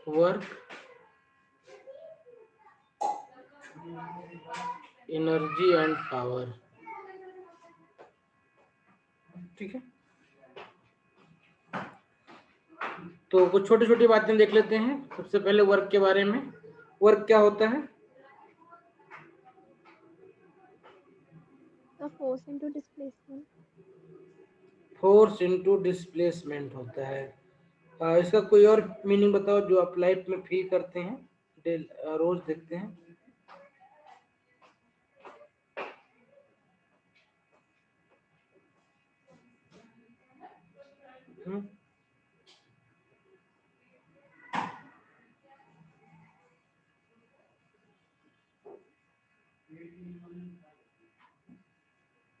Work, energy and power. ठीक है, तो कुछ छोटी छोटी बातें देख लेते हैं। सबसे पहले वर्क के बारे में। वर्क क्या होता है? Force into displacement. Force into displacement होता है। इसका कोई और मीनिंग बताओ जो आप लाइफ में फील करते हैं, रोज देखते हैं।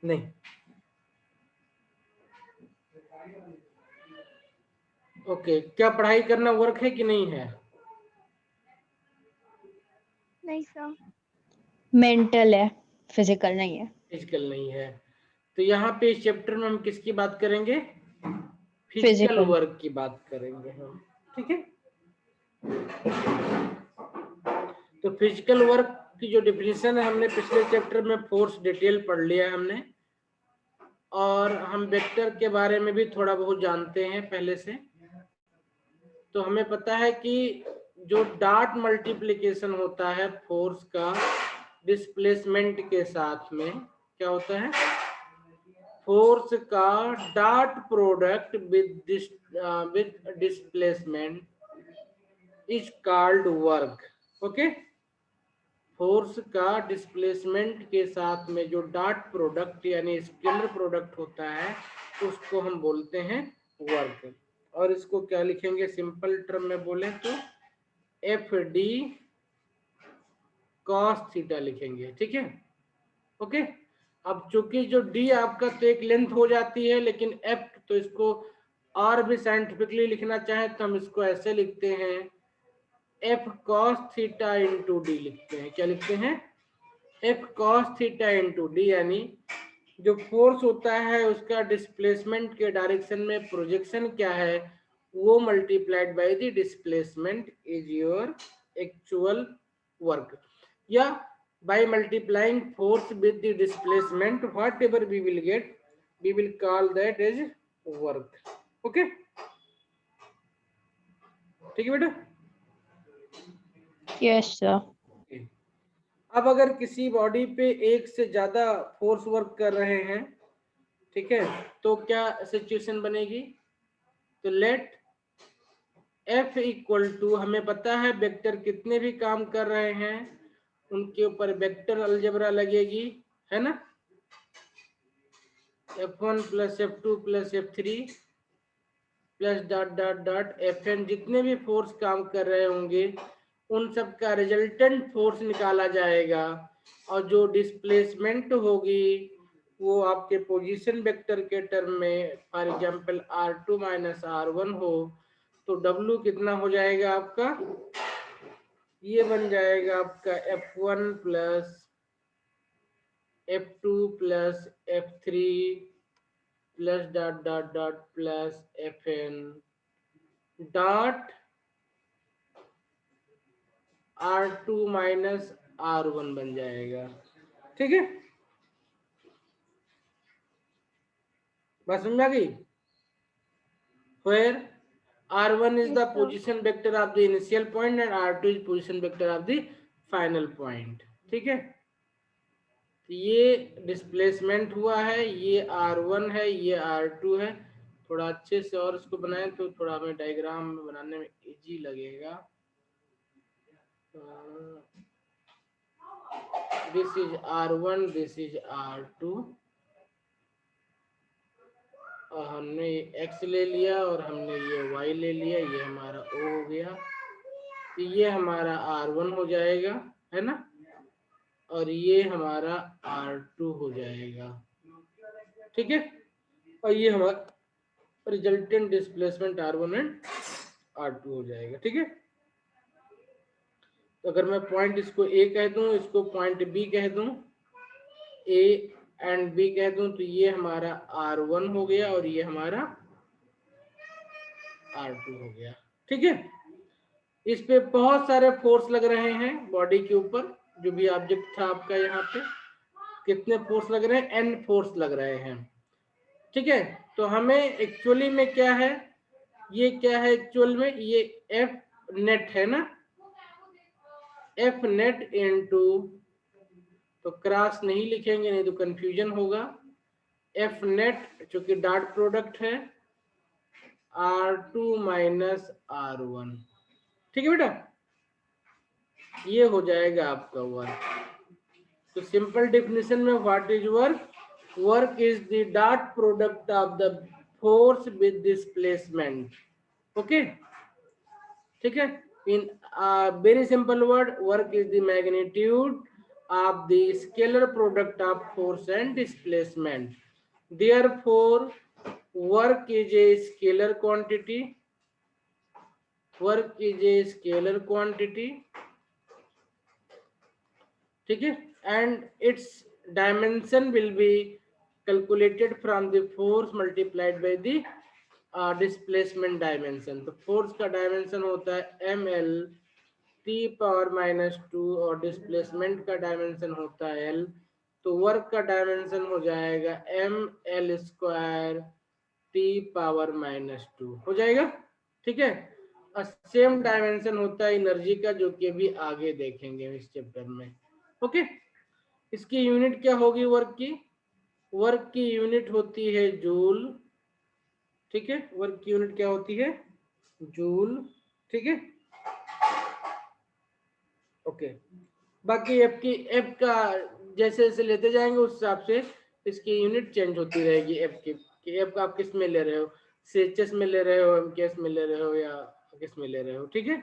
नहीं, ओके। क्या पढ़ाई करना वर्क है कि नहीं है? नहीं सर। मेंटल है, फिजिकल नहीं है। फिजिकल नहीं है। तो यहाँ पे इस चैप्टर में हम किसकी बात करेंगे? फिजिकल फिजिकल वर्क की बात करेंगे हम। ठीक है, तो फिजिकल वर्क की जो डिफिनेशन है हमने पिछले चैप्टर में फोर्स डिटेल पढ़ लिया है हमने, और हम वेक्टर के बारे में भी थोड़ा बहुत जानते हैं पहले से। तो हमें पता है कि जो डॉट मल्टीप्लिकेशन होता है फोर्स का डिस्प्लेसमेंट के साथ में, क्या होता है? फोर्स का dot product with displacement is called work. Okay, force का डिस्प्लेसमेंट के साथ में जो डॉट प्रोडक्ट यानी स्केलर प्रोडक्ट होता है उसको हम बोलते हैं वर्क। और इसको क्या लिखेंगे सिंपल टर्म में बोले तो एफ डी कॉस थीटा लिखेंगे। ठीक है, ओके। अब चूंकि जो डी आपका तो एक लेंथ हो जाती है, लेकिन एफ तो इसको और भी साइंटिफिकली लिखना चाहे तो हम इसको ऐसे लिखते हैं, F cos theta into D लिखते हैं। क्या लिखते हैं? F cos theta into D, यानी जो फोर्स होता है उसका डिस्प्लेसमेंट के डायरेक्शन में प्रोजेक्शन क्या है, वो multiplied by the displacement is your actual work. या by multiplying force with the displacement, whatever we will get, we will call that as work. Okay, ठीक है बेटा? Yes sir. अब अगर किसी बॉडी पे एक से ज्यादा फोर्स वर्क कर रहे हैं, ठीक है, तो क्या सिचुएशन बनेगी? तो लेट F इक्वल टू, हमें पता है वेक्टर कितने भी काम कर रहे हैं उनके ऊपर वेक्टर अलजेब्रा लगेगी, है ना? F1 plus F2 plus F3 plus dot dot dot Fn, जितने भी फोर्स काम कर रहे होंगे उन सब का रिजल्टेंट फोर्स निकाला जाएगा, और जो डिस्प्लेसमेंट होगी वो आपके पोजीशन वेक्टर के टर्म में, for example R2 minus R1 हो, तो W कितना हो जाएगा आपका? ये बन जाएगा आपका F1 plus F2 plus F3 plus dot dot dot plus Fn dot R2 minus R1 बन जाएगा। ठीक है, बात समझ आ गई? Where R1 is Yes, the sir. position vector of the initial point and R2 is position vector of the final point. ठीक है, तो ये डिस्प्लेसमेंट हुआ है, ये R1 है, ये R2 है। थोड़ा अच्छे से और इसको बनाएं तो थोड़ा हमें डायग्राम में बनाने में इजी लगेगा। This is R1, this is R2, और हमने ये x ले लिया और हमने ये y ले लिया, ये हमारा O हो गया। तो ये हमारा R1 हो जाएगा, है ना, और ये हमारा R2 हो जाएगा। ठीक है, और ये हमारा resultant displacement R1 and R2 हो जाएगा। ठीक है, तो अगर मैं पॉइंट इसको A कह दूं, इसको पॉइंट B कह दूं, A एंड B कह दूं, तो ये हमारा R1 हो गया और ये हमारा R2 हो गया। ठीक है, इस पे बहुत सारे फोर्स लग रहे हैं बॉडी के ऊपर, जो भी ऑब्जेक्ट था आपका यहाँ पे, कितने फोर्स लग रहे हैं, एन फोर्स लग रहे हैं, ठीक है। तो हमें एक्चुअली में क्या है, ये क्या है एक्चुअल में, ये एफ नेट है ना, एफ नेट इनटू, तो क्रॉस नहीं लिखेंगे नहीं तो कंफ्यूजन होगा, एफ नेट जो कि डॉट प्रोडक्ट है R2 माइनस R1, ठीक है बेटा, ये हो जाएगा आपका वर्क। तो सिंपल डेफिनेशन में what is work, work is the dot product of the force with displacement, okay, ठीक है। In very simple word, work is the magnitude of the scalar product of force and displacement. Therefore, work is a scalar quantity. Work is a scalar quantity. ठीक है, and its dimension will be calculated from the force multiplied by the displacement dimension. तो force का dimension होता है ml t power -2 और displacement का dimension होता है l, तो वर्क का डायमेंशन हो जाएगा ml स्क्वायर t पावर -2 हो जाएगा, ठीक है। सेम डायमेंशन होता है एनर्जी का, जो कि अभी आगे देखेंगे इस चैप्टर में, ओके। इसकी यूनिट क्या होगी वर्क की, वर्क की यूनिट होती है जूल, ठीक है, वर्क की यूनिट क्या होती है, जूल, ठीक है, ओके। बाकी एफ का जैसे जैसे लेते जाएंगे उस हिसाब से इसकी यूनिट चेंज होती रहेगी एफ की, कि एफ का आप किस में ले रहे हो, सीएचएस में ले रहे हो, एमकेएस में ले रहे हो या किस में ले रहे हो, ठीक है,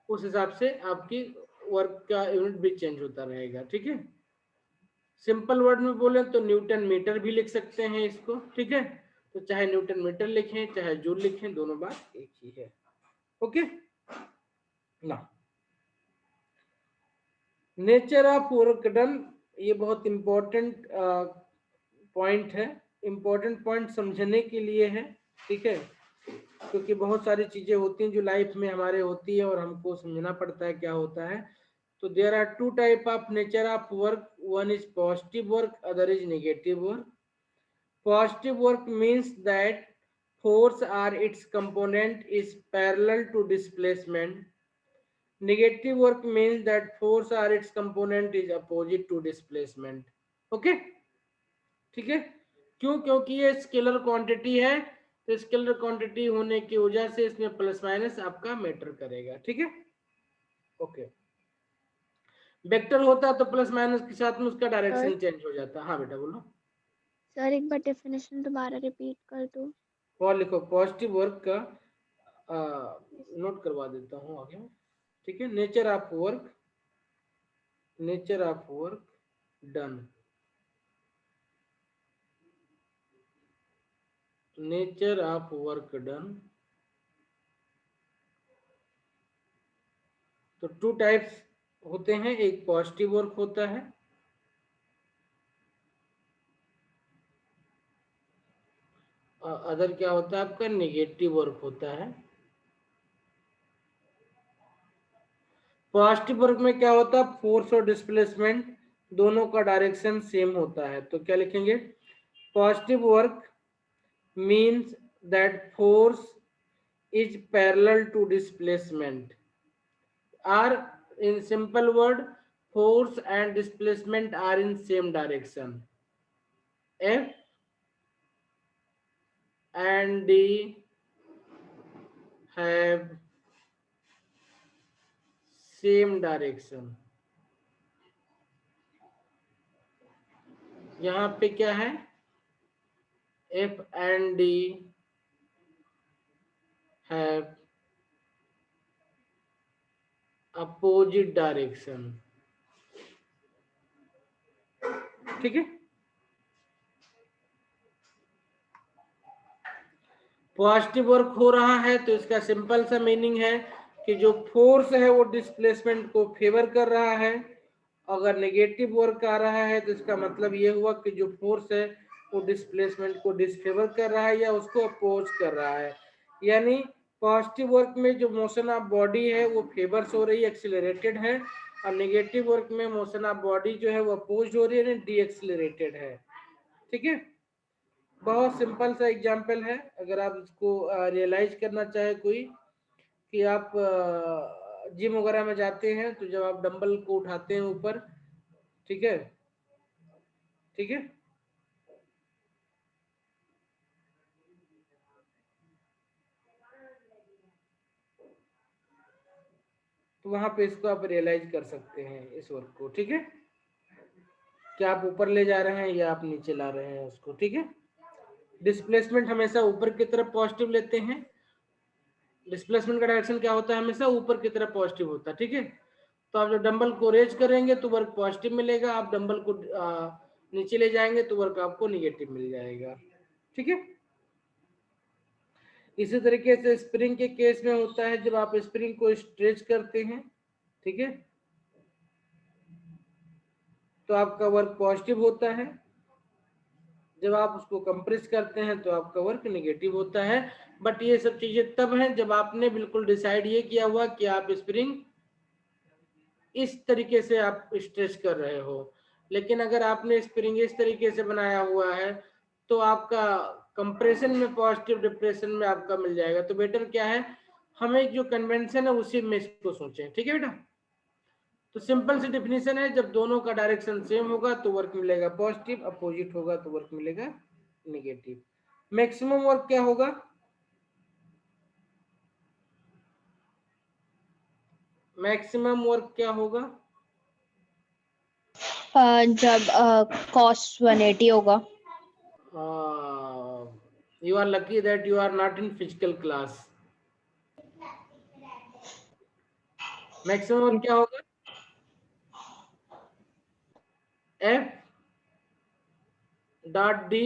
उस हिसाब से आपकी वर्क का यूनिट भी चेंज होता रहेगा, ठीक है। सिंपल वर्ड में बोले तो न्यूटन मीटर भी लिख सकते हैं इसको, ठीक है, तो चाहे न्यूटन मीटर लिखें चाहे जूल लिखें, दोनों बात एक ही है, ओके ना। नेचर ऑफ वर्क डन, ये बहुत इंपॉर्टेंट पॉइंट है, इंपॉर्टेंट पॉइंट समझने के लिए है, ठीक है, क्योंकि बहुत सारी चीजें होती हैं जो लाइफ में हमारे होती है और हमको समझना पड़ता है क्या होता है। तो there are two type of nature of work, one is positive work, other is negative work. Positive work means that force or its component is parallel to displacement. Negative work means that force or its component is opposite to displacement. Okay, ठीक है, क्यों, क्योंकि ये scalar quantity है, तो scalar quantity होने की वजह से इसमें प्लस माइनस आपका मैटर करेगा, ठीक है, ओके। वेक्टर होता तो प्लस माइनस के साथ में उसका डायरेक्शन चेंज हो जाता। हाँ बेटा बोलो सर, एक बार डेफिनेशन दोबारा रिपीट कर दो। और लिखो, पॉजिटिव वर्क का नोट करवा देता हूँ आगे, ठीक है। Nature of work, nature of work done, nature of work done, तो टू टाइप्स होते हैं, एक पॉजिटिव वर्क होता है, अदर क्या होता है आपका नेगेटिव वर्क होता है। पॉजिटिव वर्क में क्या होता है, फोर्स और डिस्प्लेसमेंट दोनों का डायरेक्शन सेम होता है, तो क्या लिखेंगे, positive work means that force is parallel to displacement, or in simple word force and displacement are in same direction, F and D have same direction। यहाँ पे क्या है, F and D have opposite direction, ठीक है। Positive work हो रहा है तो इसका सिंपल सा मीनिंग है कि जो फोर्स है वो डिस्प्लेसमेंट को फेवर कर रहा है। अगर नेगेटिव वर्क आ रहा है तो इसका मतलब ये हुआ कि जो फोर्स है वो डिस्प्लेसमेंट को डिसफेवर कर रहा है या उसको अपोज कर रहा है। यानी पॉजिटिव वर्क में जो मोशन ऑफ बॉडी है वो फेवर्स हो रही है, एक्सिलरेटेड है, और नेगेटिव वर्क में मोशन ऑफ बॉडी जो है वो अपोज हो रही है, डी एक्सिलरेटेड है। ठीक है, बहुत सिंपल सा एग्जांपल है। अगर आप इसको रियलाइज करना चाहे कोई, कि आप जिम वगैरह में जाते हैं तो जब आप डंबल को उठाते हैं ऊपर, ठीक है, ठीक है, तो वहां पे इसको आप रियलाइज कर सकते हैं इस वर्क को। ठीक है, कि आप ऊपर ले जा रहे हैं या आप नीचे ला रहे हैं उसको। ठीक है, डिस्प्लेसमेंट हमेशा ऊपर की तरफ पॉजिटिव लेते हैं। डिस्प्लेसमेंट का डायरेक्शन क्या होता है? हमेशा ऊपर की तरफ पॉजिटिव होता है। ठीक है, तो आप जब डंबल को रेज करेंगे तो वर्क पॉजिटिव मिलेगा, आप डंबल को नीचे ले जाएंगे तो वर्क आपको निगेटिव मिल जाएगा। ठीक है, इसी तरीके से स्प्रिंग के केस में होता है, जब आप स्प्रिंग को स्ट्रेच करते हैं, ठीक है, तो आपका वर्क पॉजिटिव होता है। जब आप उसको कंप्रेस करते हैं तो आपका वर्क नेगेटिव होता है। बट ये सब चीजें तब हैं जब आपने बिल्कुल डिसाइड ये किया हुआ कि आप स्प्रिंग इस तरीके से आप स्ट्रेच कर रहे हो। लेकिन अगर आपने स्प्रिंग इस तरीके से बनाया हुआ है तो आपका कंप्रेशन में पॉजिटिव, डिप्रेशन में आपका मिल जाएगा। तो बेटर क्या है, हमें जो कन्वेंशन है उसी में इसको सोचें। ठीक है बेटा, तो सिंपल सी डेफिनेशन है, जब दोनों का डायरेक्शन सेम होगा तो वर्क मिलेगा पॉजिटिव, अपोजिट होगा तो वर्क मिलेगा नेगेटिव। मैक्सिमम वर्क क्या होगा? मैक्सिमम वर्क क्या होगा? जब कॉस्ट 180 होगा। You are lucky that you are not in physical class. Maximum work क्या होगा? F dot D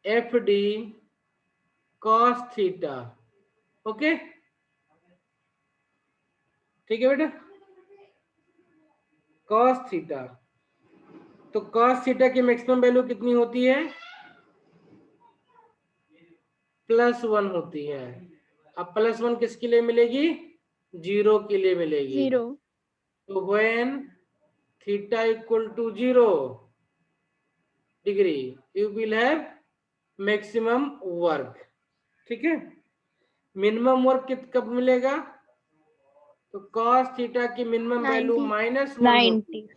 F D cos theta. Okay, ठीक है बेटा, कॉस थीटा। तो कॉस थीटा की मैक्सिमम वैल्यू कितनी होती है? +1 होती है। अब +1 किसके लिए मिलेगी? 0 के लिए मिलेगी। 0। तो when theta equal to 0 degree you will have maximum work. ठीक है, मिनिमम वर्क कब मिलेगा? तो कॉस थीटा की मिनिमम वैल्यू 90। -1 होती 90। है,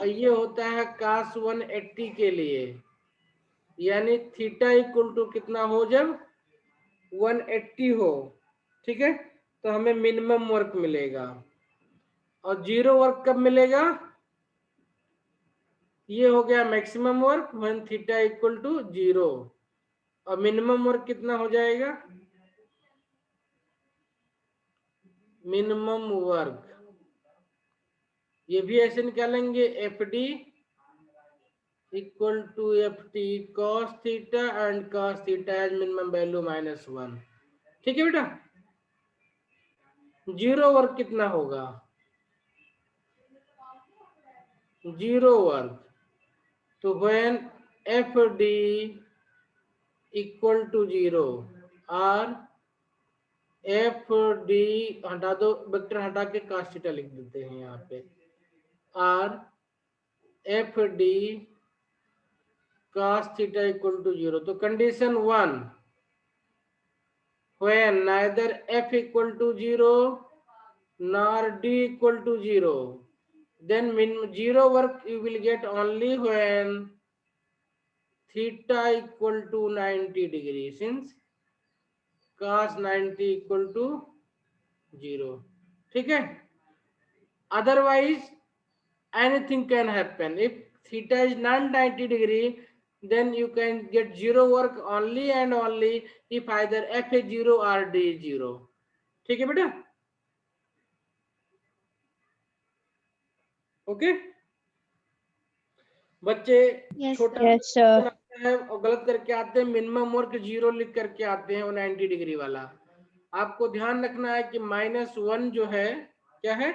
और ये होता है cos 180 के लिए। यानी थीटा इक्वल टू कितना हो? जब 180 हो। ठीक है, तो हमें मिनिमम वर्क मिलेगा। और 0 वर्क कब मिलेगा? ये हो गया maximum work when theta equal to 0। और मिनिमम वर्क कितना हो जाएगा? मिनिमम वर्क ये भी ऐसे निकालेंगे, F D equal to F T cos theta and cos theta as minimum value -1। ठीक है बेटा, 0 वर्क कितना होगा? 0 वर्क, तो when F D equal to 0 और एफ डी हटा दो, वेक्टर हटा के cos थीटा लिख देते हैं यहाँ पे, और F D cos theta equal to 0। तो condition 1, when neither f equal to 0 nor d equal to 0, then 0 work you will get only when theta equal to 90 degree, since cos 90 equal to 0। ठीक है, otherwise anything can happen. If theta is not 90 degree, then you can get 0 work only and only if either f is 0 or d is 0। ठीक है बेटा, okay. बच्चे Yes, छोटा sir. Yes sir. आता है और गलत करके आते हैं, मिनिमम वर्क 0 लिख करके आते हैं, वो 90 डिग्री वाला। आपको ध्यान रखना है कि -1 जो है क्या है?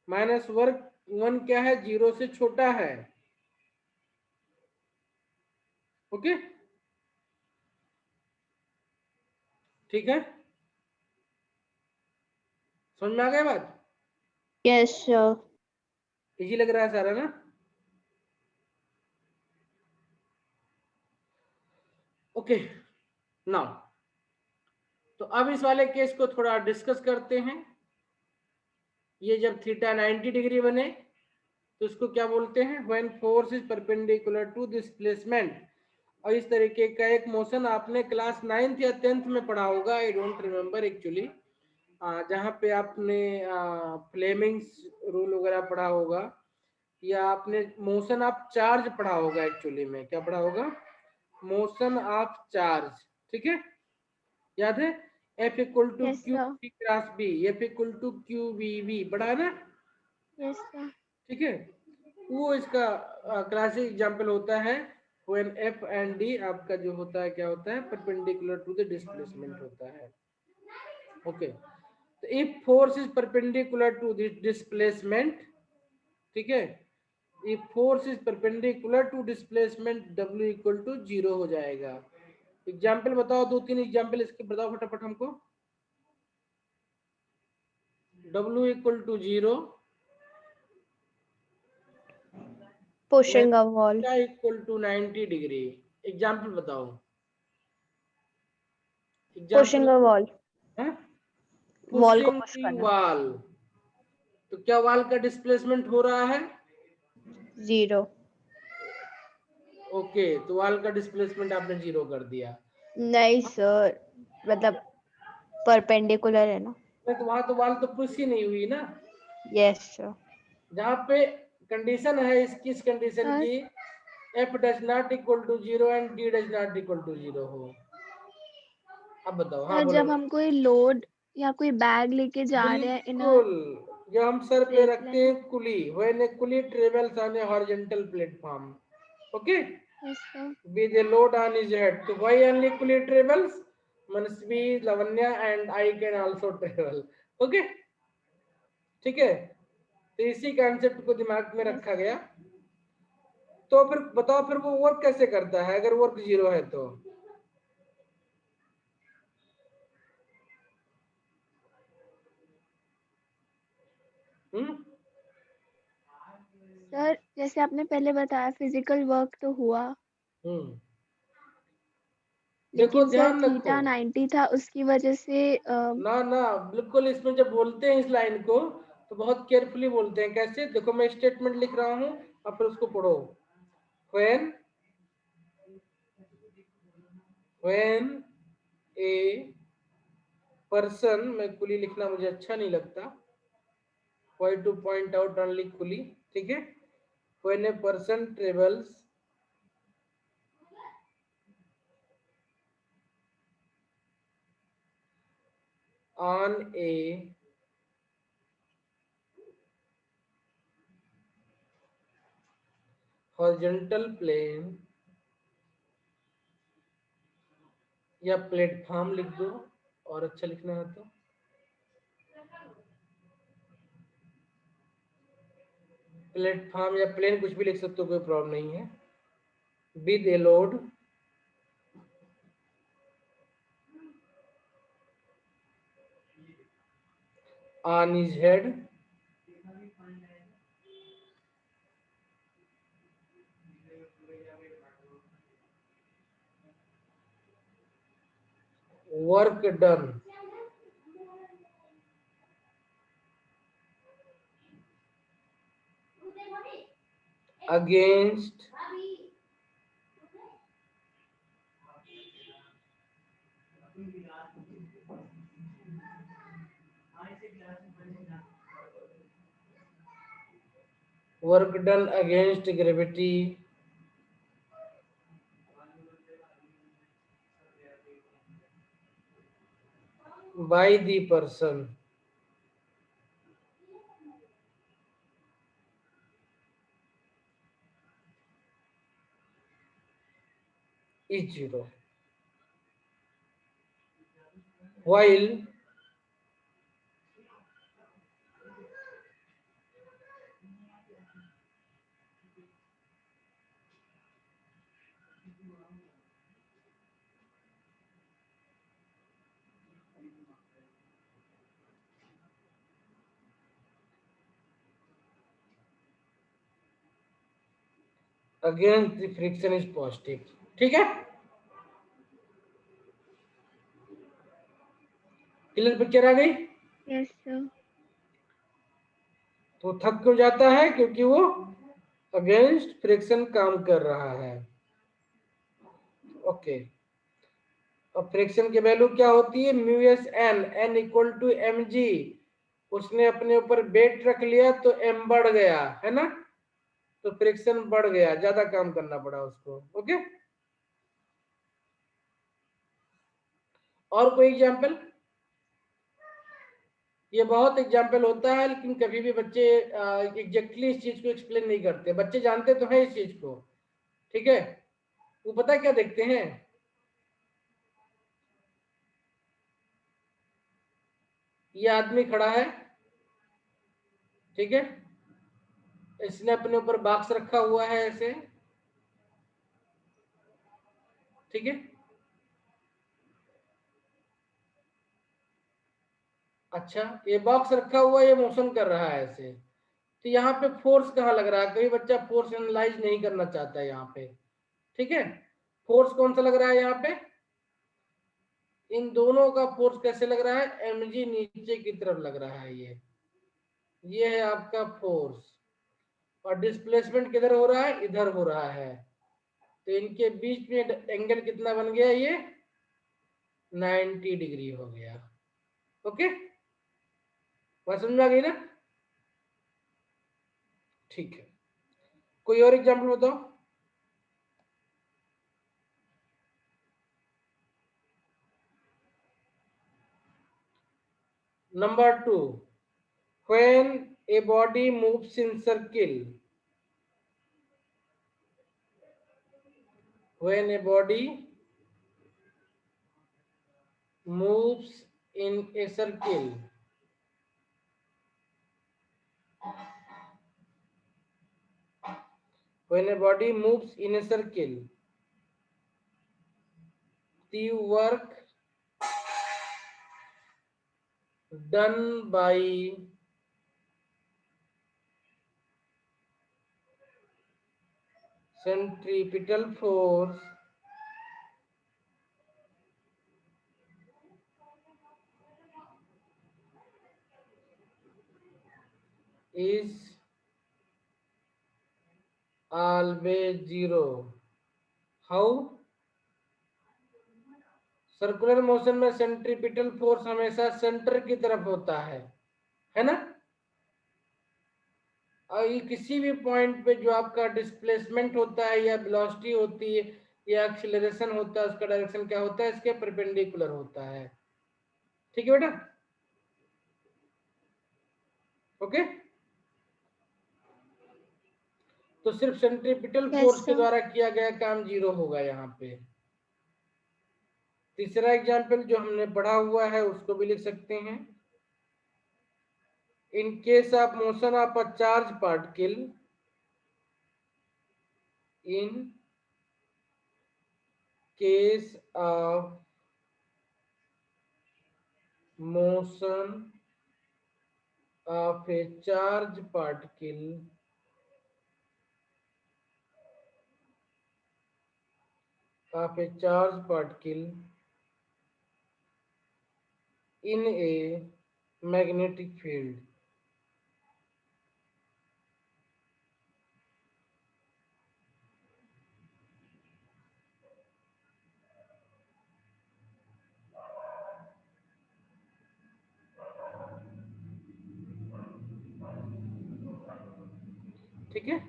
-1 क्या है? 0 से छोटा है। ओके, ठीक है, समझ में आ गया बात? Yes sir. इजी लग रहा है सारा ना? ओके नाउ, तो अब इस वाले केस को थोड़ा डिस्कस करते हैं। ये जब थीटा 90 डिग्री बने तो इसको क्या बोलते हैं? When force is perpendicular to displacement. और इस तरीके का एक मोशन आपने क्लास 9th या 10th में पढ़ा होगा, आई डोंट रिमेम्बर एक्चुअली, जहाँ पे आपने फ्लेमिंग्स रूल वगैरह पढ़ा होगा, या आपने मोशन ऑफ चार्ज पढ़ा होगा। एक्चुअली में क्या पढ़ा होगा? मोशन ऑफ चार्ज, ठीक है, याद है? F equal to yes Q sir. B cross B, F equal to Q B B, पढ़ा है ना? Yes sir. ठीक है, वो इसका क्लासिक एग्जांपल होता है व्हेन F एंड D आपका जो होता है क्या होता है? परपेंडिकुलर टू द डिस्प्लेसमेंट होता है। ओके, तो if force is perpendicular to the displacement, ठीक है, if force is perpendicular to displacement W equal to 0 हो जाएगा। एग्जाम्पल बताओ, 2-3 एग्जाम्पल इसके बताओ फटाफट हमको। W equal to 0, pushing a wall. Equal to 90 degree. Example बताओ, pushing example. A wall. Wall को पुशिंग पुश दी करना। वॉल, तो क्या वॉल का डिस्प्लेसमेंट हो रहा है? 0। ओके, तो वॉल का डिस्प्लेसमेंट आपने 0 कर दिया। नहीं सर, मतलब परपेंडिकुलर है ना। नहीं, तो वहां तो वॉल तो पुश ही नहीं हुई ना। Yes sir. जहाँ पे कंडीशन है इस कंडीशन सर की F does not equal to 0 and D does not equal to 0 हो। अब बताओ, हाँ सर बोलो। जब हम कोई लोड या कोई बैग लेके जा रहे हैं इन अ बिल्कुल, जो हम सर पे स्ट्रेट रखते लाइन। हैं coolie, when a coolie travels on a horizontal platform, okay, yes sir. with a load on his head, so why only coolie travels? must be Lavanya and I can also travel, okay, ठीक है, तो इसी concept को दिमाग में yes. रखा गया। तो फिर बताओ, फिर वो वर्क कैसे करता है अगर वर्क 0 है तो? हम्म, सर जैसे आपने पहले बताया फिजिकल वर्क तो हुआ, हम्म, देखो लेकिन सर ध्यान रखो, थीटा 90 था उसकी वजह से ना ना, बिल्कुल इसमें जब बोलते हैं इस लाइन को तो बहुत केयरफुली बोलते हैं। कैसे? देखो मैं स्टेटमेंट लिख रहा हूं, अब फिर उसको पढ़ो। when when a person, मैं कुली लिखना मुझे अच्छा नहीं लगता, why to point out only कुली, ठीक है, when a person travels on a horizontal plane, या प्लेटफॉर्म लिख दो और अच्छा लिखना है तो, प्लेटफॉर्म या प्लेन कुछ भी लिख सकते हो, कोई प्रॉब्लम नहीं है, with a load on his head work done against gravity by the person is 0, while against the friction is positive. ठीक है, क्लियर पिक्चर आ गई। Yes, sir. तो थक क्यों जाता है? क्योंकि वो अगेंस्ट फ्रिक्शन काम कर रहा है। ओके, और फ्रिक्शन की वैल्यू क्या होती है? Mu S N, N equal to M G. उसने अपने ऊपर वेट रख लिया तो एम बढ़ गया, है ना, तो फ्रिक्शन बढ़ गया, ज्यादा काम करना पड़ा उसको। ओके, और कोई एग्जांपल? ये बहुत एग्जांपल होता है, लेकिन कभी भी बच्चे एग्जैक्टली इस चीज को एक्सप्लेन नहीं करते। बच्चे जानते तो है इस चीज को, ठीक है, वो पता क्या देखते हैं, ये आदमी खड़ा है, ठीक है, इसने अपने ऊपर बॉक्स रखा हुआ है ऐसे, ठीक है, अच्छा ये बॉक्स रखा हुआ है, ये मोशन कर रहा है ऐसे, तो यहाँ पे फोर्स कहाँ लग रहा है? कभी बच्चा फोर्स एनालाइज नहीं करना चाहता है यहाँ पे, ठीक है। फोर्स कौन सा लग रहा है यहाँ पे? इन दोनों का फोर्स कैसे लग रहा है? एमजी नीचे की तरफ लग रहा है, ये है आपका फोर्स, और डिस्प्लेसमेंट किधर हो रहा है? इधर हो रहा है, तो इनके बीच में एंगल कितना बन गया? ये 90 डिग्री हो गया। ओके, बात समझ में आ गई ना? ठीक है, कोई और एग्जांपल बताओ। Number 2, when a body moves in circle, when a body moves in a circle, when a body moves in a circle, the work done by centripetal force is always zero. How? Circular motion में centripetal force हमेशा centre की तरफ होता है ना, और ये किसी भी पॉइंट पे जो आपका डिस्प्लेसमेंट होता है या वेलोसिटी होती है या एक्सीलरेशन होता है, उसका डायरेक्शन क्या होता है? इसके परपेंडिकुलर होता है, ठीक है बेटा, ओके। तो सिर्फ सेंट्रीपिटल Yes, फोर्स के sir. द्वारा किया गया काम जीरो होगा यहाँ पे। तीसरा एग्जाम्पल जो हमने पढ़ा हुआ है उसको भी लिख सकते हैं। In case of motion of a charge particle, in case of motion of a charge particle in a magnetic field, ठीक है।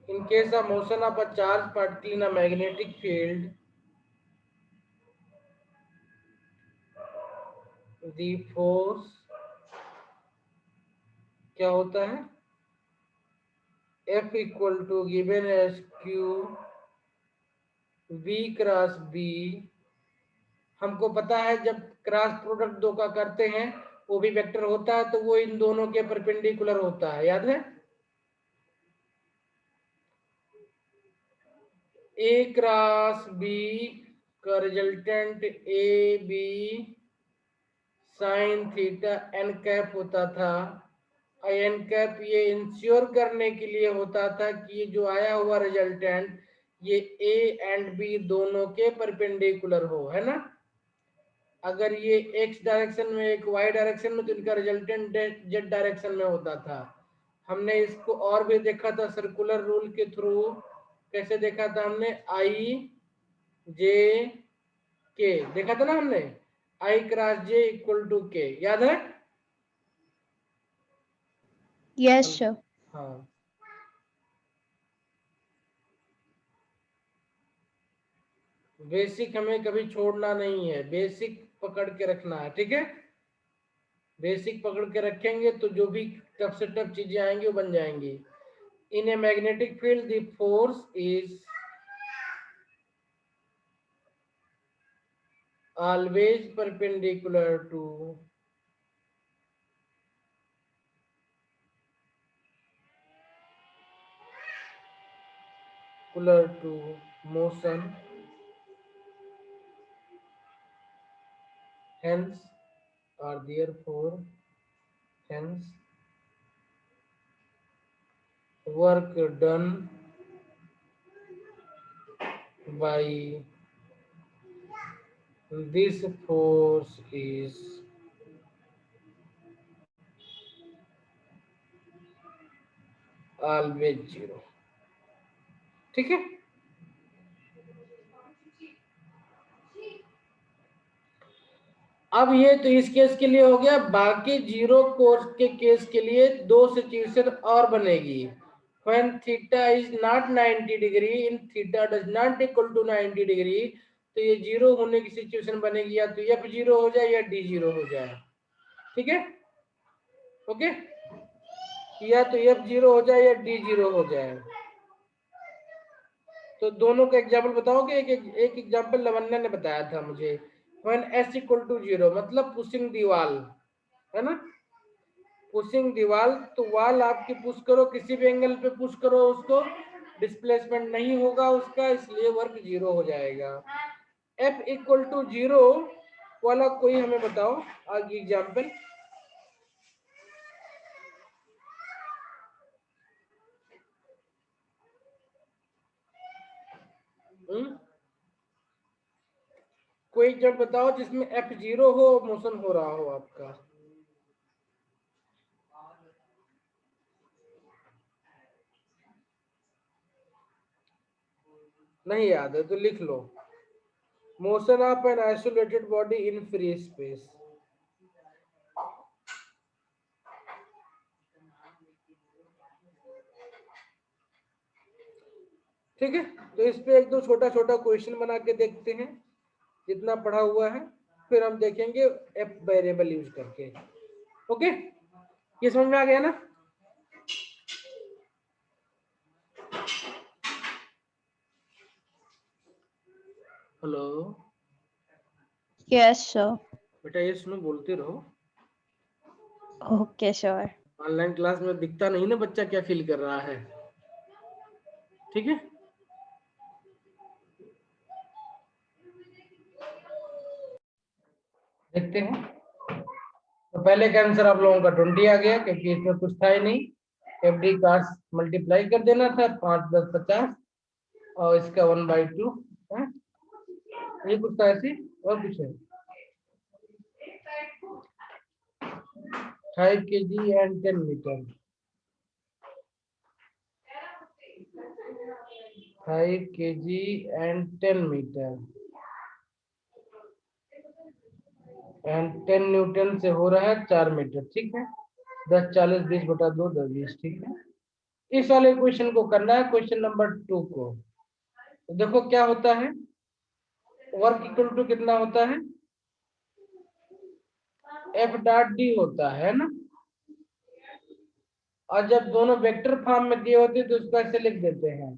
In case of motion of a charged particle in a magnetic field, the force क्या होता है? F equal to given as Q V cross B। हमको पता है जब cross product दो का करते हैं वो भी वेक्टर होता है, तो वो इन दोनों के परपेंडिकुलर होता है, याद है? ए क्रॉस बी का resultant A B sine theta N cap होता था, आई एन कैप ये इंश्योर करने के लिए होता था कि ये जो आया हुआ रिजल्टेंट ये ए एंड बी दोनों के परपेंडिकुलर हो, है ना। अगर ये एक्स डायरेक्शन में एक वाई डायरेक्शन में तो इनका रिजल्टेंट जेड डायरेक्शन में होता था। हमने इसको और भी देखा था सर्कुलर रूल के थ्रू। कैसे देखा था हमने, आई जे के देखा था ना हमने, आई क्रॉस जे इक्वल टू के, याद है। Yes sir. हाँ, बेसिक हमें कभी छोड़ना नहीं है, बेसिक पकड़ के रखना है, ठीक है। बेसिक पकड़ के रखेंगे तो जो भी टफ से टफ चीजें आएंगी वो बन जाएंगी। In a magnetic field the force is always perpendicular to motion, hence or therefore hence work done by this force is always zero, ठीक है। अब ये तो इस केस के लिए हो गया, बाकी जीरो कोर्स के केस के लिए दो सिचुएशन और बनेगी। when theta is not 90 degree in theta does not equal to 90 degree, तो ये जीरो होने की सिचुएशन बनेगी, या तो एफ जीरो हो जाए या डी जीरो हो जाए, ठीक है। ओके, या तो एफ जीरो हो जाए या डी जीरो हो जाए। तो दोनों का एग्जाम्पल बताओगे। एक एग्जाम्पल लवन्या ने बताया था मुझे, when s equal to zero, मतलब पुशिंग दीवाल, है ना, पुशिंग दीवाल। तो वाल आपकी पुश करो, किसी भी एंगल पे पुश करो उसको, डिस्प्लेसमेंट नहीं होगा उसका, इसलिए वर्क जीरो हो जाएगा। F इक्वल टू जीरो वाला कोई हमें बताओ आगे एग्जाम्पल। कोई जब बताओ जिसमें F जीरो हो, मोशन हो रहा हो आपका। नहीं याद है तो लिख लो, motion of an isolated body in free space. ठीक है, तो इस पे एक दो छोटा छोटा क्वेश्चन बना के देखते हैं जितना पढ़ा हुआ है, फिर हम देखेंगे एफ वेरिएबल यूज करके। ओके, ये समझ में आ गया ना। Hello yes sir. बेटा, ये सुनो, बोलते रहो। Okay sir. ऑनलाइन क्लास में दिखता नहीं ना बच्चा क्या फील कर रहा है, ठीक है। देखते हैं, तो पहले का आंसर आप लोगों का 20 आ गया, क्योंकि इसमें कुछ था ही नहीं। एफ डी का मल्टीप्लाई कर देना था, 5 10 50, और इसका 1/2 है, ये कुछ था ऐसे, और कुछ है। 5 kg and 10 metre, 5 kg and 10 metre and 10 newton से हो रहा है 4 मीटर, ठीक है। 10 40 20 बटा 2 10 20, ठीक है। इस वाले क्वेश्चन को करना है, क्वेश्चन नंबर 2 को। तो देखो क्या होता है, वर्क इक्वल टू कितना होता है, एफ डॉट डी होता है ना। और जब दोनों वेक्टर फॉर्म में दिए होते तो उसको ऐसे लिख देते हैं,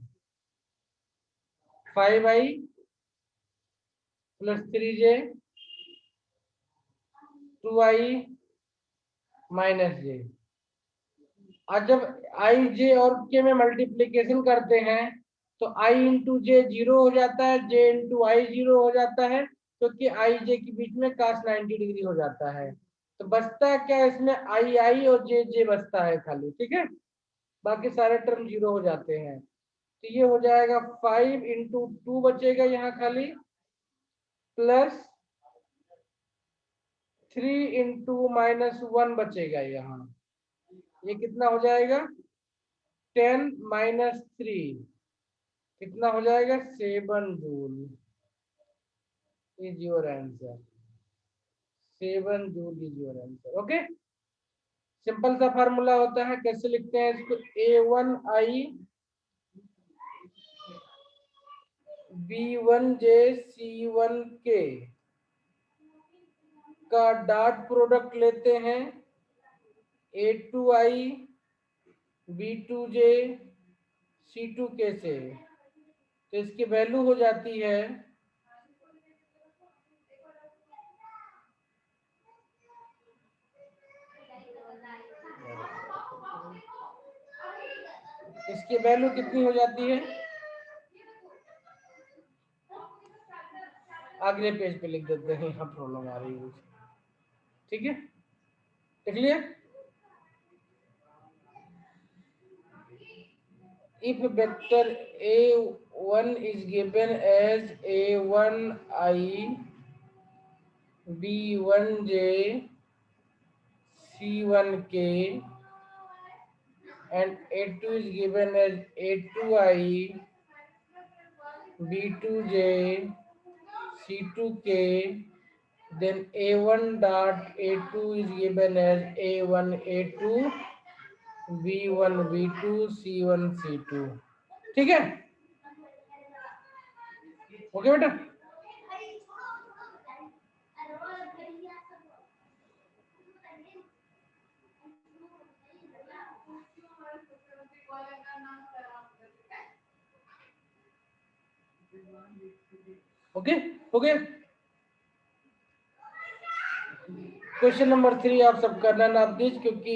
5i + 3j 2i - j। और जब i j और k में मल्टीप्लीकेशन करते हैं तो i इंटू जे जीरो हो जाता है, j इंटू आई जीरो हो जाता है, क्योंकि i j के बीच में cos 90 डिग्री हो जाता है। तो बचता है क्या इसमें, आई और जे बचता है खाली, ठीक है, बाकी सारे टर्म 0 हो जाते हैं। तो ये हो जाएगा 5 इंटू 2 बचेगा यहाँ खाली, प्लस 3 इंटू -1 बचेगा यहाँ, ये कितना हो जाएगा 10 - 3, कितना हो जाएगा 7 joule, is your answer, 7 joule is your answer. Okay, simple सा फार्मूला होता है, कैसे लिखते हैं इसको, A1I B1J C1K का डॉट प्रोडक्ट लेते हैं A2I B2J C2K से, तो इसकी वैल्यू हो जाती है इसकी वैल्यू कितनी हो जाती है, अगले पेज पे लिख देते हैं, यहाँ प्रॉब्लम आ रही है, ठीक है, लिख लिया। If vector A1 is given as A1I B1J C1K and A2 is given as A2I B2J C2K, then A1 dot A2 is given as A1 A2 B1 B2 C1 C2, ठीक है, okay बेटा। Okay, हो गया। Question number 3 आप सब करना नाप दीजिए, क्योंकि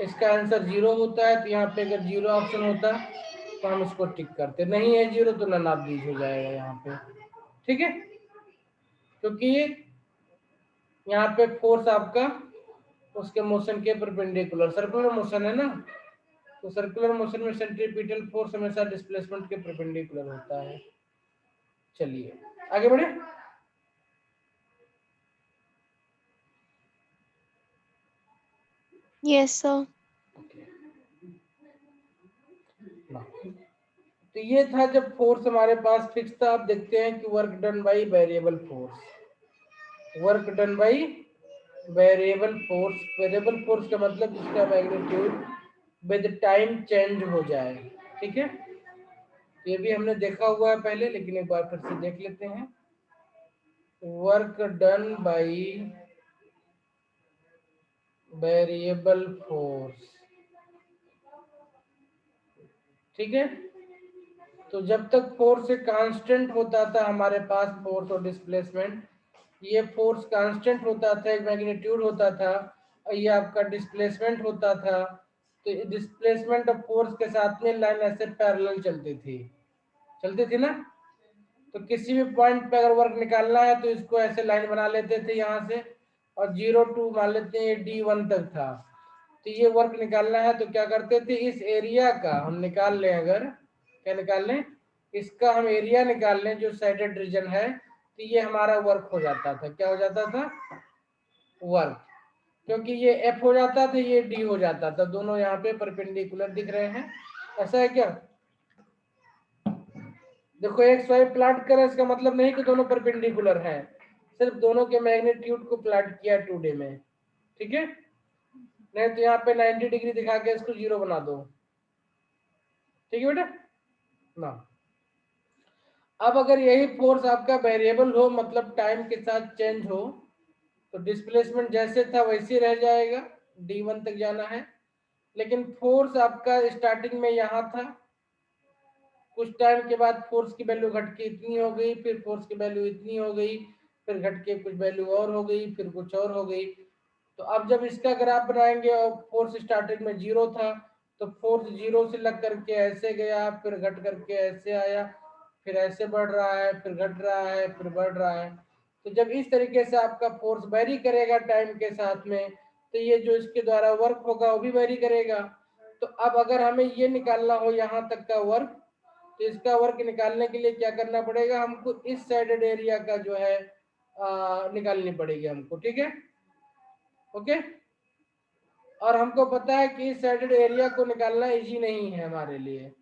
इसका आंसर 0 होता है, तो यहाँ पे अगर 0 ऑप्शन होता तो हम इसको टिक करते, नहीं है 0 तो ना नाप दीजिए हो जाएगा यहाँ पे, ठीक है, क्योंकि यहाँ पे फोर्स आपका उसके मोशन के परपेंडिकुलर, सर्कुलर मोशन है ना, तो सर्कुलर मोशन में सेंट्रीपिटल फोर्स हमेशा डिस्प्लेसमेंट के परपेंडिकुलर होता है। चलिए आगे बढ़े। Yes, sir. तो ये था जब फोर्स हमारे पास फिक्स था। आप देखते हैं कि work done by variable force, work done by variable force, variable force का मतलब इसका मैग्नीट्यूड विद टाइम चेंज हो जाए, ठीक है, ये भी हमने देखा हुआ है पहले, लेकिन एक बार फिर से देख लेते हैं। Work done by variable force, ठीक है, तो जब तक फोर्स कांस्टेंट होता था हमारे पास, फोर्स और डिस्प्लेसमेंट, ये फोर्स कांस्टेंट होता था, एक मैग्नीट्यूड होता था, और ये आपका डिस्प्लेसमेंट होता था, तो डिस्प्लेसमेंट और फोर्स के साथ में लाइन ऐसे पैरेलल चलती थी ना, तो किसी भी पॉइंट पे अगर वर्क निकालना है तो इसको ऐसे लाइन बना लेते थे यहाँ से, और 0 to मान लेते हैं D1 तक था, तो ये वर्क निकालना है तो क्या करते थे, इस एरिया का हम निकाल लें, अगर क्या निकाल लें, इसका हम एरिया निकाल लें जो साइडेड रीजन है, तो ये हमारा वर्क हो जाता था, क्या हो जाता था, वर्क, क्योंकि ये F हो जाता था, ये D हो जाता था, दोनों यहाँ पे परपेंडिकुलर दिख रहे हैं, ऐसा है क्या, देखो एक स्वाइप प्लॉट करें इसका मतलब नहीं कि दोनों परपेंडिकुलर हैं, सिर्फ दोनों के मैग्नीट्यूड को प्लॉट किया 2D में, ठीक है, नहीं तो यहाँ पे 90 डिग्री दिखा के इसको 0 बना दो, ठीक है बेटा ना। अब अगर यही फोर्स आपका वेरिएबल हो, मतलब टाइम के साथ चेंज हो, तो डिस्प्लेसमेंट जैसे था वैसे रह जाएगा, D1 तक जाना है, लेकिन फोर्स आपका स्टार्टिंग में यहाँ था, कुछ टाइम के बाद फोर्स की वैल्यू घट के इतनी हो गई, फिर फोर्स की वैल्यू इतनी हो गई, फिर घट के कुछ वैल्यू और हो गई, फिर कुछ और हो गई, तो अब जब इसका ग्राफ बनाएंगे और फोर्स स्टार्टिंग में 0 था, तो फोर्स 0 से लग करके ऐसे गया, फिर घट करके ऐसे आया, फिर ऐसे बढ़ रहा है, फिर घट रहा है, फिर बढ़ रहा है, तो जब इस तरीके से आपका फोर्स वेरी करेगा टाइम के साथ में, तो ये जो इसके द्वारा वर्क होगा वो भी वेरी करेगा। तो अब अगर हमें ये निकालना हो यहाँ तक का वर्क, तो इसका वर्क निकालने के लिए क्या करना पड़ेगा, हमको इस साइडेड एरिया का जो है निकालनी पड़ेगी हमको, ठीक है, ओके। और हमको पता है कि इस साइडेड एरिया को निकालना इजी नहीं है हमारे लिए,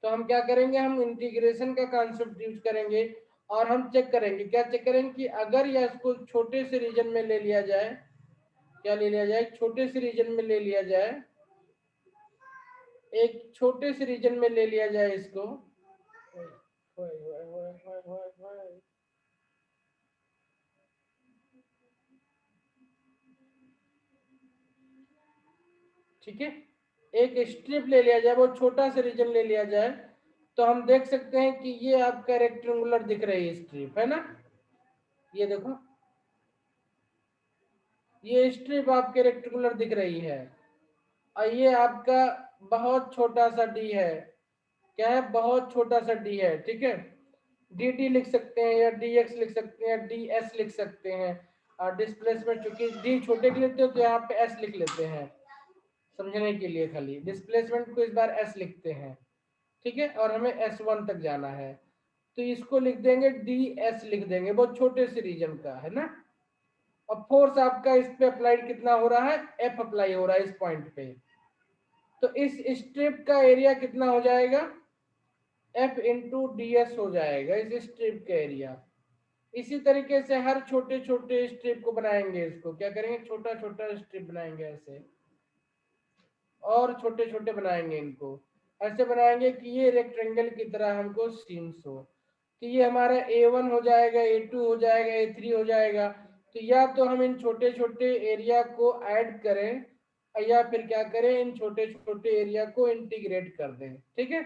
तो हम क्या करेंगे, हम इंटीग्रेशन का कॉन्सेप्ट यूज करेंगे और हम चेक करेंगे, क्या चेक करेंगे कि अगर या इसको छोटे से रीजन में ले लिया जाए, क्या ले लिया जाए, छोटे से रीजन में ले लिया जाए, एक छोटे से रीजन में ले लिया जाए इसको, ठीक है, एक स्ट्रिप ले लिया जाए, वो छोटा सा रीजन ले लिया जाए, तो हम देख सकते हैं कि ये आपका रेक्टेंगुलर दिख रही है स्ट्रिप, है ना, ये देखो, ये स्ट्रिप आपके रेक्टेंगुलर दिख रही है, और ये आपका बहुत छोटा सा डी है, क्या है, बहुत छोटा सा डी है, ठीक है, डी टी लिख सकते हैं या डी एक्स लिख सकते हैं, डी एस लिख सकते हैं, और डिस्प्लेसमेंट चूंकि डी छोटे के लेते हो तो यहाँ पे एस लिख लेते हैं समझने के लिए, खाली डिस्प्लेसमेंट को इस बार एस लिखते हैं, ठीक है, और हमें S1 तक जाना है, तो इसको लिख देंगे डी एस लिख देंगे, बहुत छोटे से रीजन का है ना। और फोर्स आपका इस पे अप्लाइड कितना हो रहा है, एफ अप्लाई हो रहा है इस पॉइंट पे, तो इस स्ट्रिप का एरिया कितना हो जाएगा, एफ इंटू डी एस हो जाएगा इस स्ट्रिप का एरिया। इसी तरीके से हर छोटे छोटे स्ट्रिप को बनाएंगे, इसको क्या करेंगे, छोटा छोटा स्ट्रिप बनाएंगे ऐसे, और छोटे छोटे बनाएंगे, इनको ऐसे बनाएंगे कि ये रेक्टेंगल की तरह हमको सीन्स हो, तो ये हमारा A1 हो जाएगा, A2 हो जाएगा, A3 हो जाएगा। तो या तो हम इन छोटे छोटे एरिया को ऐड करें या फिर क्या करें, इन छोटे छोटे एरिया को इंटीग्रेट कर दें, ठीक है।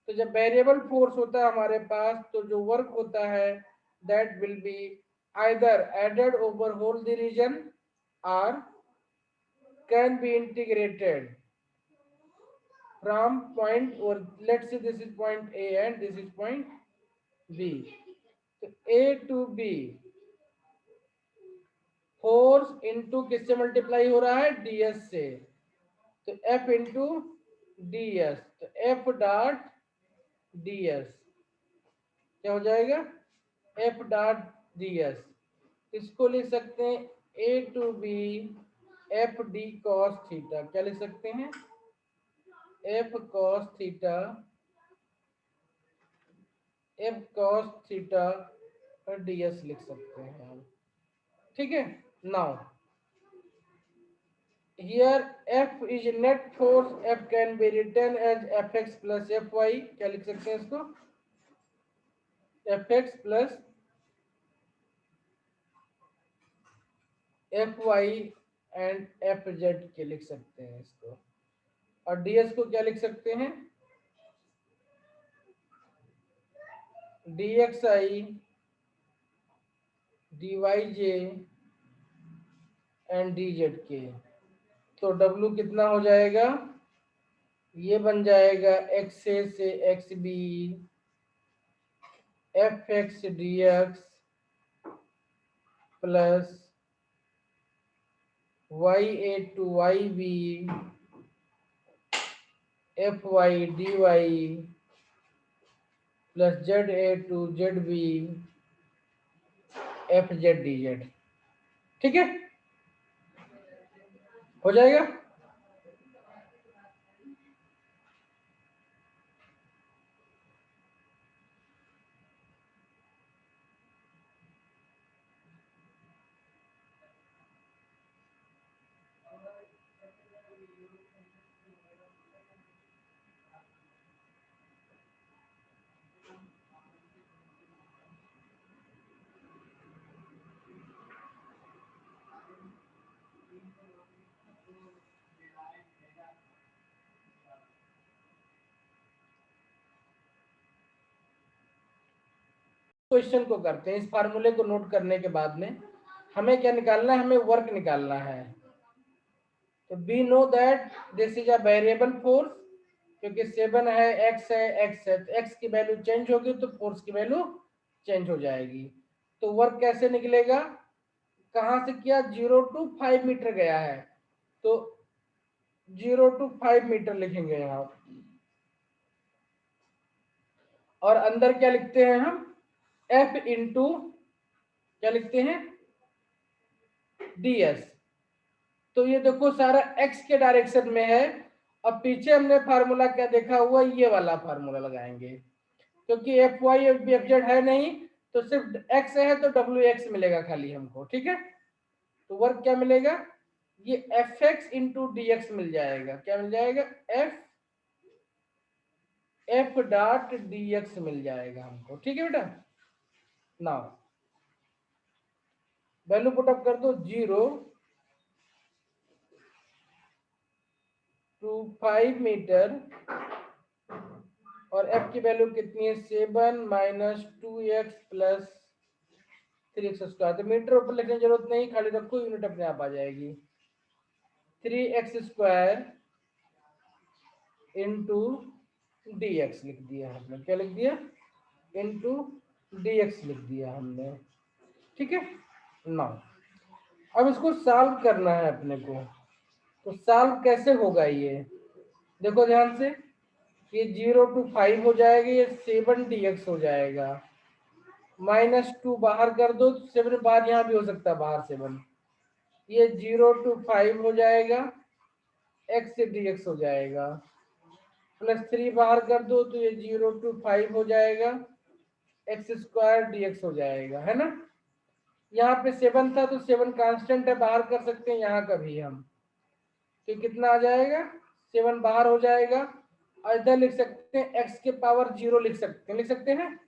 तो जब वेरिएबल फोर्स होता है हमारे पास, तो जो वर्क होता है that will be either added over whole the region और can be integrated from point, or let's say this is point A and this is point B, तो A to B force into किससे multiply हो रहा है, ds से, तो F into ds, तो F dot ds क्या हो जाएगा, F डॉट ds, इसको लिख सकते हैं A to B F d cos theta, क्या लिख सकते हैं, F cos theta, F cos theta और ds लिख सकते हैं हम, ठीक है। Now here F is net force, F can be written as Fx plus Fy, क्या लिख सकते हैं इसको, Fx plus Fy and Fz के लिख सकते हैं इसको, और ds को क्या लिख सकते हैं, dxi dyj एंड dz के, तो W कितना हो जाएगा, ये बन जाएगा XA से XB Fx dx plus YA to YB Fy dy plus ZA to ZB Fz dz, ठीक है, हो जाएगा। क्वेश्चन को करते हैं, इस फार्मूले को नोट करने के बाद में हमें क्या निकालना है, हमें वर्क निकालना है। तो we know that this is a variable force, क्योंकि 7 है, x है, x है, तो x की वैल्यू चेंज होगी तो फोर्स की वैल्यू चेंज हो जाएगी। तो वर्क कैसे निकलेगा, कहां से किया, 0 to 5 मीटर गया है, तो 0 to 5 मीटर लिखेंगे यहाँ, और अंदर क्या लिखते हैं हम, F इंटू क्या लिखते हैं, ds। तो ये देखो सारा x के डायरेक्शन में है। अब पीछे हमने फार्मूला क्या देखा हुआ, ये वाला फार्मूला लगाएंगे, क्योंकि एफ वाई एफ जेड है नहीं, तो सिर्फ x है तो wx मिलेगा खाली हमको, ठीक है। तो वर्क क्या मिलेगा, ये fx इंटू डी एक्स मिल जाएगा, क्या मिल जाएगा, f डॉट डी एक्स मिल जाएगा हमको, ठीक है बेटा। नाउ वैल्यू पुटअप कर दो, 0 to 5 मीटर, और f की वैल्यू कितनी है, 7 minus 2x plus 3x square. तो मीटर ऊपर लिखने की जरूरत नहीं, खाली रखो, यूनिट अपने आप आ जाएगी। 3x square into D x लिख दिया हमने, क्या लिख दिया, इंटू डी एक्स लिख दिया हमने, ठीक है। नाउ अब इसको सॉल्व करना है अपने को, तो सॉल्व कैसे होगा ये देखो ध्यान से, ये 0 to 5 हो जाएगा, ये 7 dx हो जाएगा, -2 बाहर कर दो, 7 बाहर यहाँ भी हो सकता है बाहर 7, ये 0 to 5 हो जाएगा, x से dx हो जाएगा, +3 बाहर कर दो तो ये 0 to 5 हो जाएगा, x स्क्वायर dx हो जाएगा, है ना। यहाँ पे 7 था तो 7 कांस्टेंट है, बाहर कर सकते हैं यहाँ का भी हम, तो कितना आ जाएगा, 7 बाहर हो जाएगा, और इधर लिख सकते हैं x के पावर 0 लिख सकते हैं,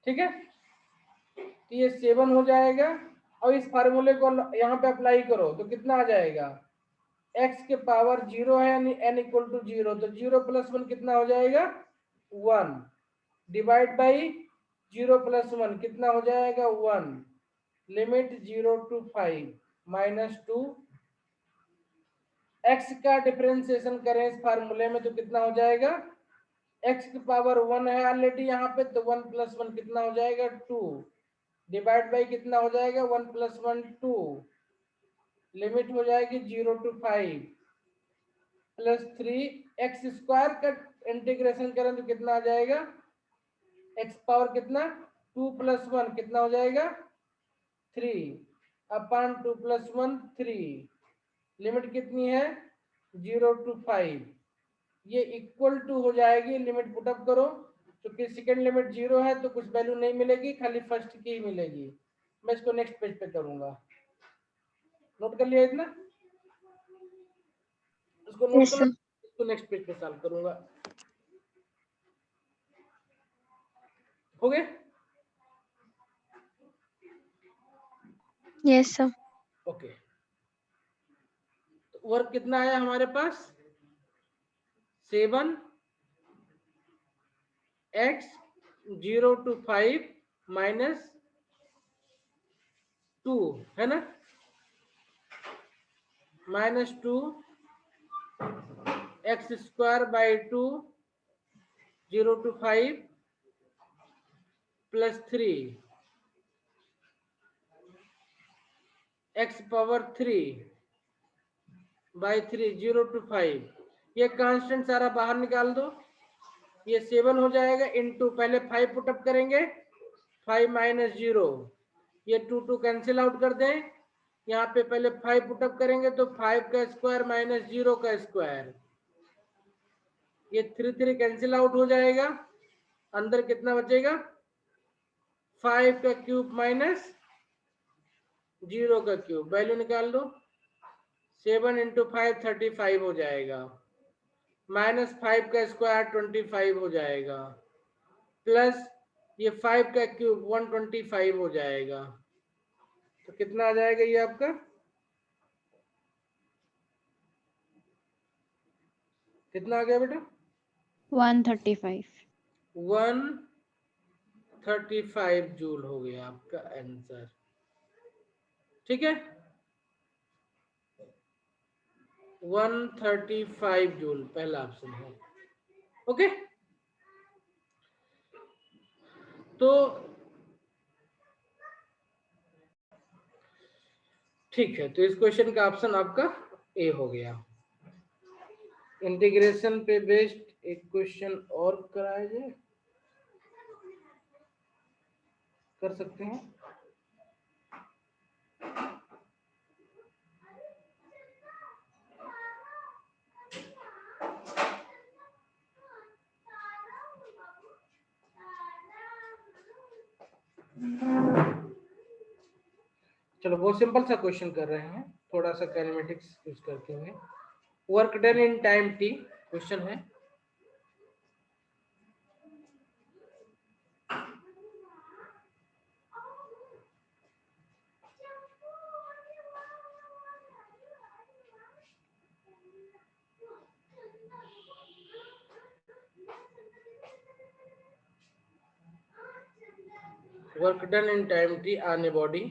ठीक है। तो ये 7 हो जाएगा, और इस फार्मूले को यहाँ पे अप्लाई करो तो कितना आ जाएगा, x के पावर 0 है यानी n इक्वल टू 0, तो 0 प्लस 1 कितना हो जाएगा, 1, डिवाइड बाई 0 प्लस 1 कितना हो जाएगा, 1, लिमिट 0 to 5 -2, x का डिफरेंशिएशन करें इस फार्मूले में तो कितना हो जाएगा, x की पावर 1 है ऑलरेडी यहाँ पे, तो 1 प्लस 1 कितना हो जाएगा, 2, डिवाइड बाई कितना हो जाएगा, 1 प्लस 1 2, लिमिट हो जाएगी 0 to 5 +3, x स्क्वायर का इंटीग्रेशन करें तो कितना आ जाएगा, x पावर कितना, 2 प्लस 1 कितना हो जाएगा, 3 अपॉन 2 प्लस 1 3, लिमिट कितनी है 0 to 5, ये इक्वल टू हो जाएगी, लिमिट पुटअप करो, क्योंकि सेकेंड लिमिट 0 है तो कुछ वैल्यू नहीं मिलेगी, खाली फर्स्ट की ही मिलेगी। मैं इसको नेक्स्ट पेज पे करूंगा, नोट कर लिया इतना, इसको नोट कर लो, इसको नेक्स्ट पेज पे सॉल्व करूंगा, हो गया। Yes sir. ओके, वर्क कितना आया हमारे पास, 7 x 0 to 5 -2 है ना, -2 x square by 2 0 to 5 +3 x power 3 by 3 0 to 5, ये कांस्टेंट सारा बाहर निकाल दो, ये 7 हो जाएगा, इनटू पहले 5 पुटअप करेंगे, 5 माइनस 0, ये 2 कैंसिल आउट कर दें, यहाँ पे पहले 5 पुटअप करेंगे तो 5 का स्क्वायर माइनस 0 का स्क्वायर, ये 3 कैंसिल आउट हो जाएगा, अंदर कितना बचेगा, 5 का क्यूब माइनस 0 का क्यूब, वैल्यू निकाल दो, 7 इंटू 5 35 हो जाएगा, -5 का स्क्वायर 25 हो जाएगा, प्लस ये 5 का क्यूब 125 हो जाएगा, तो कितना आ जाएगा ये आपका, कितना आ गया बेटा, 135। 135 जूल हो गया आपका आंसर, ठीक है, 135 जूल पहला ऑप्शन है, ओके। तो ठीक है, तो इस क्वेश्चन का ऑप्शन आपका ए हो गया। इंटीग्रेशन पे बेस्ड एक क्वेश्चन और कराया जाए, कर सकते हैं। चलो बहुत सिंपल सा क्वेश्चन कर रहे हैं, थोड़ा सा कैलमेटिक्स यूज करते हुए। Work done in time t question है। Work done in time T on a body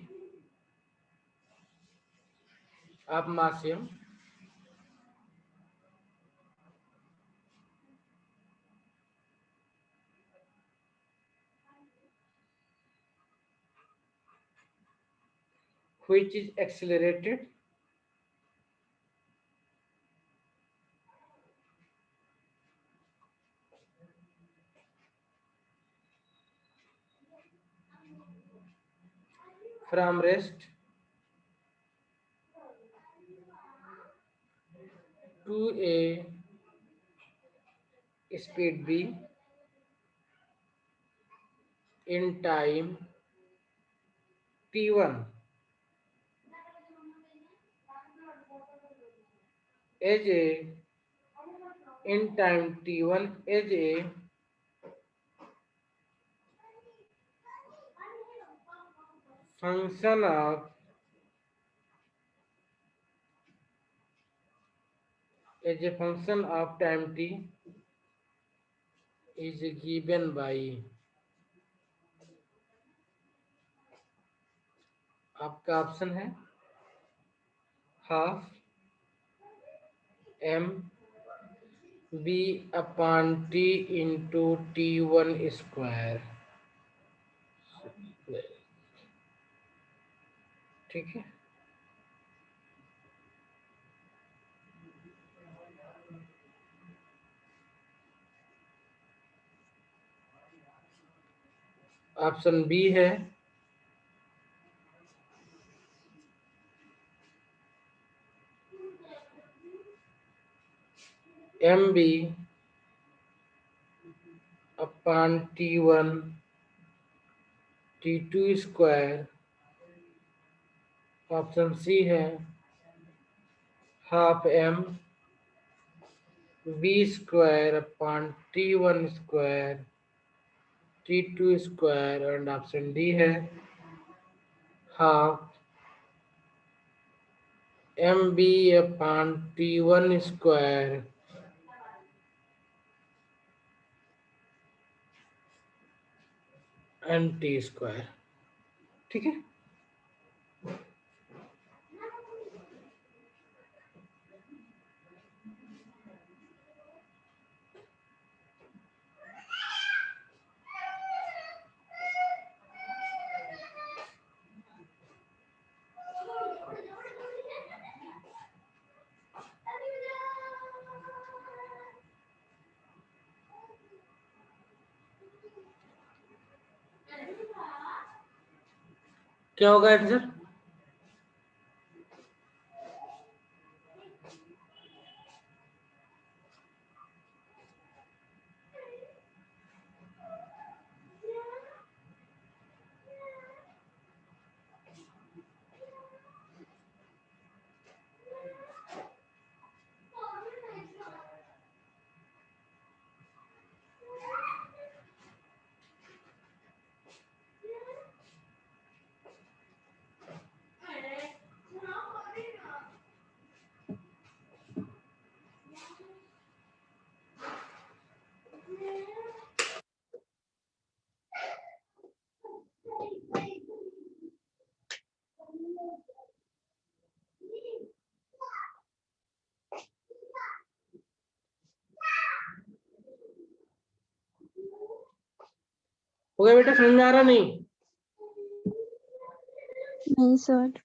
of mass m which is accelerated from rest to a speed v in time t1 as a in time t1 as a function of time t is given by, आपका option है half m b upon t into t1 square. ठीक है, option B है m b upon t1 t2 square. Option C है half m b square upon t1 square t2 square. And option D है half M b upon t1 square and t square. ठीक है, क्या होगा answer? हो गया बेटा, समझ में आ रहा नहीं? नहीं सर।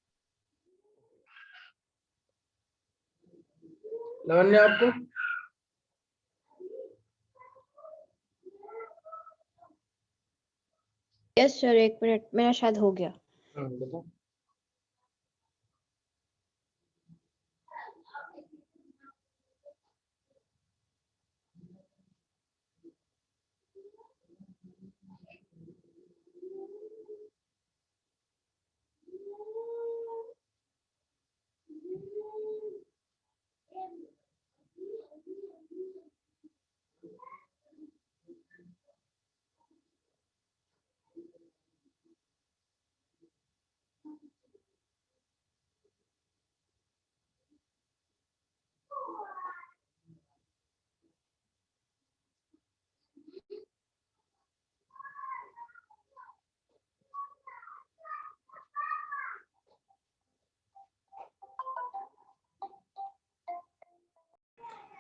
लावण्य आपको? यस सर, एक मिनट, मेरा शायद हो गया। बताओ।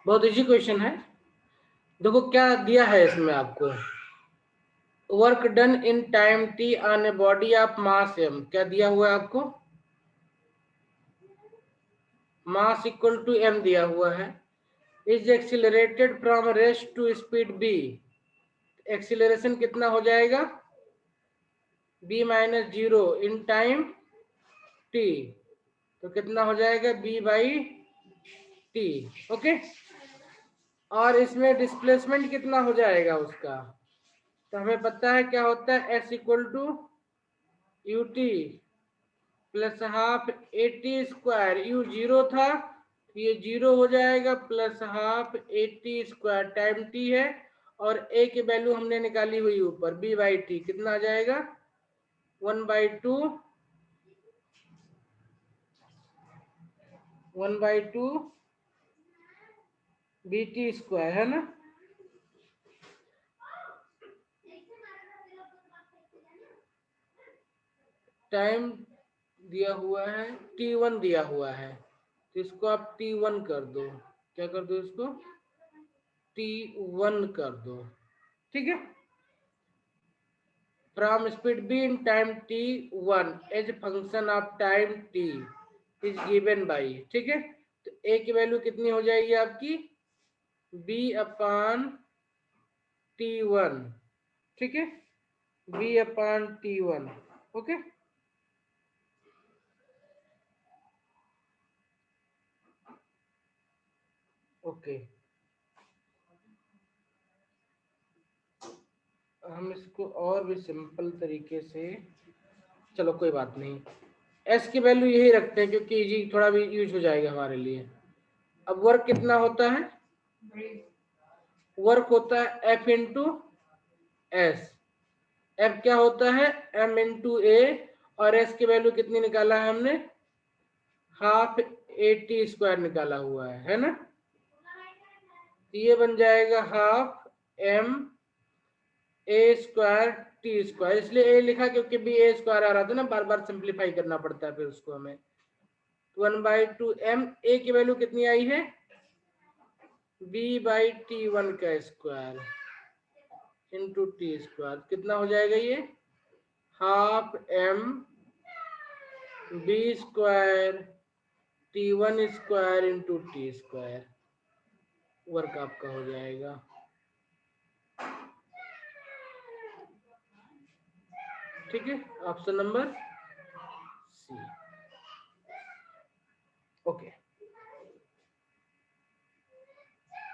बहुत इजी क्वेश्चन है। देखो क्या दिया है इसमें आपको, work done in time T on a body of mass M. क्या दिया हुआ है आपको? मास इक्वल टू एम दिया हुआ है। Is accelerated from rest to speed B. Acceleration कितना हो जाएगा? B minus zero in time T, तो कितना हो जाएगा? B by T. ओके, और इसमें डिस्प्लेसमेंट कितना हो जाएगा उसका? तो हमें पता है क्या होता है, S equal to U T plus half A T square. U zero था, ये जीरो हो जाएगा, plus half A T square time T है, और ए की वैल्यू हमने निकाली हुई ऊपर, बी बाई टी। कितना आ जाएगा? 1/2 1/2 बी टी स्क्वायर, है ना। टाइम दिया हुआ है, t1 दिया हुआ है, तो इसको आप t1 कर दो। क्या कर दो इसको? t1 कर दो, ठीक है। From speed b in time t1 as function of time t is given by, ठीक है। तो a की वैल्यू कितनी हो जाएगी आपकी? b अपॉन t1, ठीक है, b upon t1। Okay, okay, हम इसको और भी सिंपल तरीके से, चलो कोई बात नहीं, एस की वैल्यू यही रखते हैं क्योंकि इजी थोड़ा भी यूज हो जाएगा हमारे लिए। अब वर्क कितना होता है? वर्क होता है एफ इंटू एस। एफ क्या होता है? एम इंटू ए, और एस की वैल्यू कितनी निकाला है हमने? हाफ ए टी स्क्वायर निकाला हुआ है ना। ये बन जाएगा half M A square T square. इसलिए ए लिखा क्योंकि बी ए स्क्वायर आ रहा था ना, बार बार सिंप्लीफाई करना पड़ता है फिर उसको हमें। 1/2 एम, ए की वैल्यू कितनी आई है? बी बाई टी वन का स्क्वायर इंटू टी स्क्वायर। कितना हो जाएगा ये? Half M B square T one square into T square. Work आपका हो जाएगा। ठीक है, ऑप्शन नंबर सी। ओके।